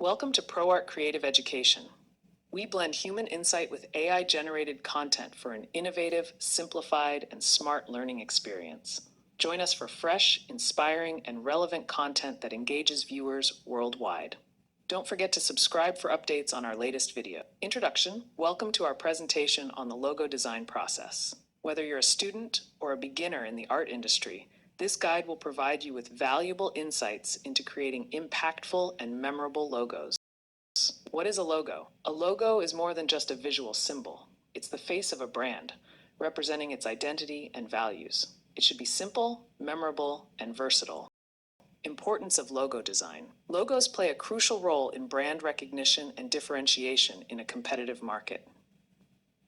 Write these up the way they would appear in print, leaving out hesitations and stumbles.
Welcome to ProArt Creative Education. We blend human insight with AI-generated content for an innovative, simplified, and smart learning experience. Join us for fresh, inspiring, and relevant content that engages viewers worldwide. Don't forget to subscribe for updates on our latest video. Introduction. Welcome to our presentation on the logo design process. Whether you're a student or a beginner in the art industry, this guide will provide you with valuable insights into creating impactful and memorable logos. What is a logo? A logo is more than just a visual symbol. It's the face of a brand, representing its identity and values. It should be simple, memorable, and versatile. Importance of logo design. Logos play a crucial role in brand recognition and differentiation in a competitive market.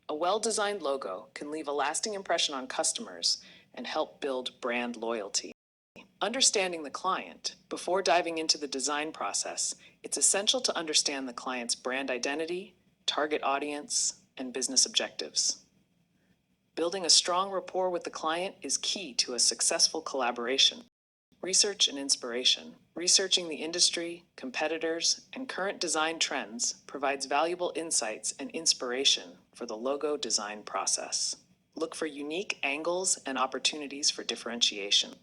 A well-designed logo can leave a lasting impression on customers and help build brand loyalty. Understanding the client. Before diving into the design process, it's essential to understand the client's brand identity, target audience, and business objectives. Building a strong rapport with the client is key to a successful collaboration. Research and inspiration. Researching the industry, competitors, and current design trends provides valuable insights and inspiration for the logo design process. Look for unique angles and opportunities for differentiation.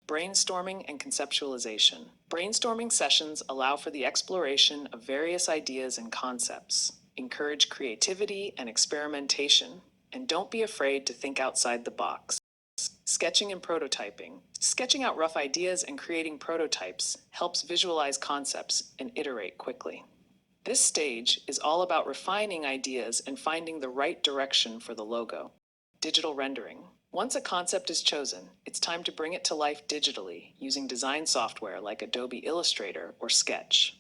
Brainstorming and conceptualization. Brainstorming sessions allow for the exploration of various ideas and concepts. Encourage creativity and experimentation, and don't be afraid to think outside the box. Sketching and prototyping. Sketching out rough ideas and creating prototypes helps visualize concepts and iterate quickly. This stage is all about refining ideas and finding the right direction for the logo. Digital rendering. Once a concept is chosen, it's time to bring it to life digitally using design software like Adobe Illustrator or Sketch.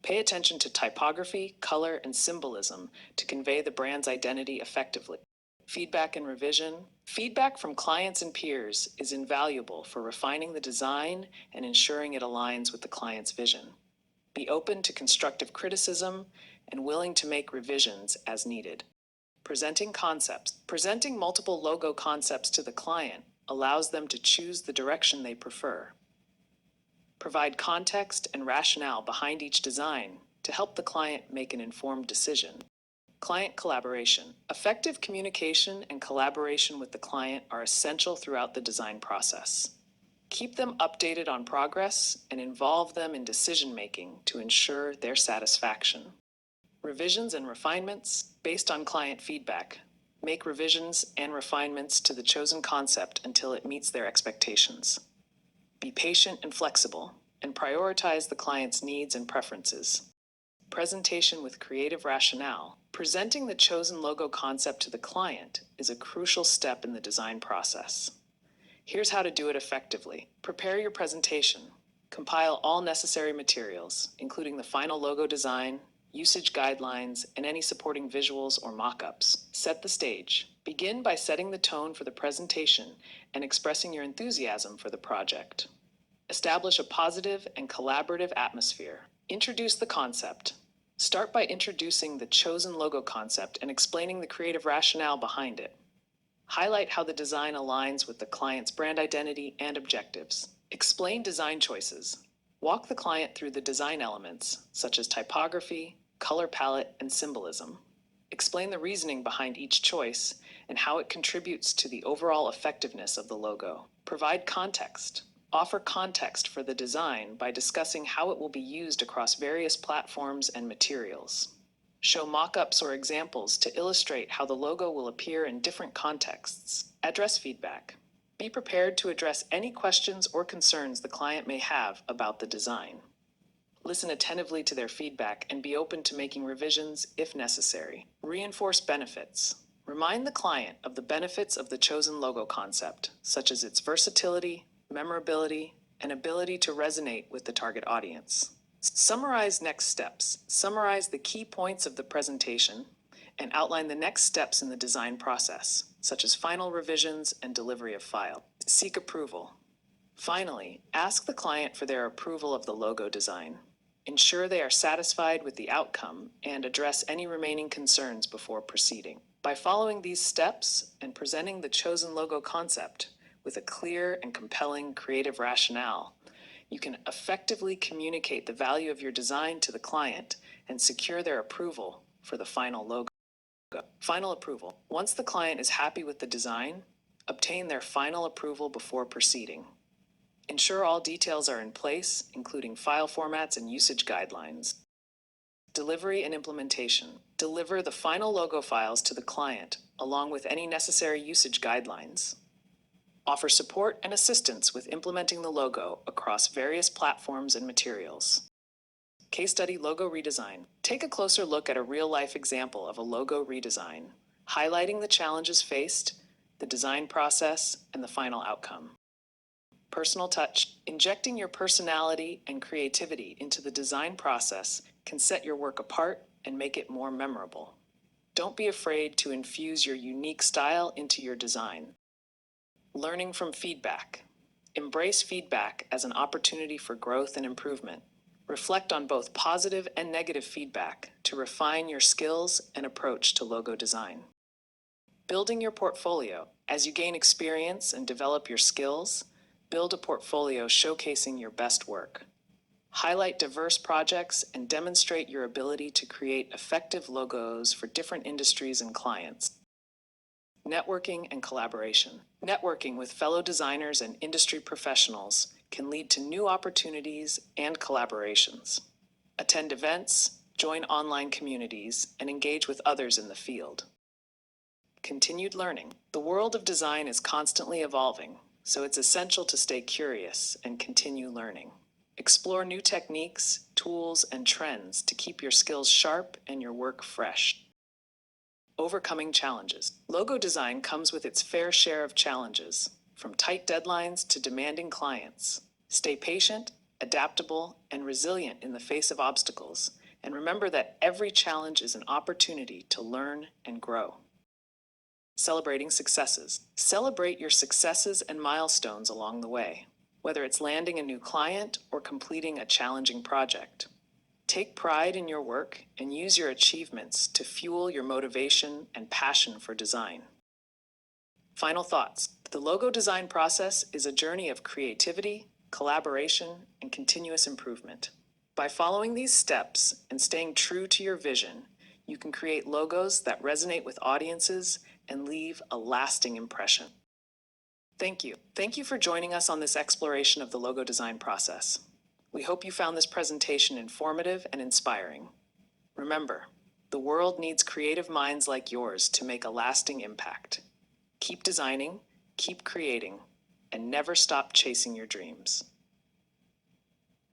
Pay attention to typography, color, and symbolism to convey the brand's identity effectively. Feedback and revision. Feedback from clients and peers is invaluable for refining the design and ensuring it aligns with the client's vision. Be open to constructive criticism and willing to make revisions as needed. Presenting concepts. Presenting multiple logo concepts to the client allows them to choose the direction they prefer. Provide context and rationale behind each design to help the client make an informed decision. Client collaboration. Effective communication and collaboration with the client are essential throughout the design process. Keep them updated on progress and involve them in decision-making to ensure their satisfaction. Revisions and refinements. Based on client feedback, make revisions and refinements to the chosen concept until it meets their expectations. Be patient and flexible, and prioritize the client's needs and preferences. Presentation with creative rationale. Presenting the chosen logo concept to the client is a crucial step in the design process. Here's how to do it effectively. Prepare your presentation. Compile all necessary materials, including the final logo design, usage guidelines, and any supporting visuals or mock-ups. Set the stage. Begin by setting the tone for the presentation and expressing your enthusiasm for the project. Establish a positive and collaborative atmosphere. Introduce the concept. Start by introducing the chosen logo concept and explaining the creative rationale behind it. Highlight how the design aligns with the client's brand identity and objectives. Explain design choices. Walk the client through the design elements, such as typography, color palette, and symbolism. Explain the reasoning behind each choice and how it contributes to the overall effectiveness of the logo. Provide context. Offer context for the design by discussing how it will be used across various platforms and materials. Show mock-ups or examples to illustrate how the logo will appear in different contexts. Address feedback. Be prepared to address any questions or concerns the client may have about the design. Listen attentively to their feedback and be open to making revisions if necessary. Reinforce benefits. Remind the client of the benefits of the chosen logo concept, such as its versatility, memorability, and ability to resonate with the target audience. Summarize next steps. Summarize the key points of the presentation and outline the next steps in the design process, such as final revisions and delivery of file. Seek approval. Finally, ask the client for their approval of the logo design. Ensure they are satisfied with the outcome and address any remaining concerns before proceeding. By following these steps and presenting the chosen logo concept with a clear and compelling creative rationale, you can effectively communicate the value of your design to the client and secure their approval for the final logo. Final approval. Once the client is happy with the design, obtain their final approval before proceeding. Ensure all details are in place, including file formats and usage guidelines. Delivery and implementation. Deliver the final logo files to the client, along with any necessary usage guidelines. Offer support and assistance with implementing the logo across various platforms and materials. Case study logo redesign. Take a closer look at a real-life example of a logo redesign, highlighting the challenges faced, the design process, and the final outcome. Personal touch. Injecting your personality and creativity into the design process can set your work apart and make it more memorable. Don't be afraid to infuse your unique style into your design. Learning from feedback. Embrace feedback as an opportunity for growth and improvement. Reflect on both positive and negative feedback to refine your skills and approach to logo design. Building your portfolio. As you gain experience and develop your skills, build a portfolio showcasing your best work. Highlight diverse projects and demonstrate your ability to create effective logos for different industries and clients. Networking and collaboration. Networking with fellow designers and industry professionals can lead to new opportunities and collaborations. Attend events, join online communities, and engage with others in the field. Continued learning. The world of design is constantly evolving, so it's essential to stay curious and continue learning. Explore new techniques, tools, and trends to keep your skills sharp and your work fresh. Overcoming challenges. Logo design comes with its fair share of challenges, from tight deadlines to demanding clients. Stay patient, adaptable, and resilient in the face of obstacles, and remember that every challenge is an opportunity to learn and grow. Celebrating successes. Celebrate your successes and milestones along the way, whether it's landing a new client or completing a challenging project. Take pride in your work and use your achievements to fuel your motivation and passion for design. Final thoughts. The logo design process is a journey of creativity, collaboration, and continuous improvement. By following these steps and staying true to your vision, you can create logos that resonate with audiences and leave a lasting impression. Thank you. Thank you for joining us on this exploration of the logo design process. We hope you found this presentation informative and inspiring. Remember, the world needs creative minds like yours to make a lasting impact. Keep designing, keep creating, and never stop chasing your dreams.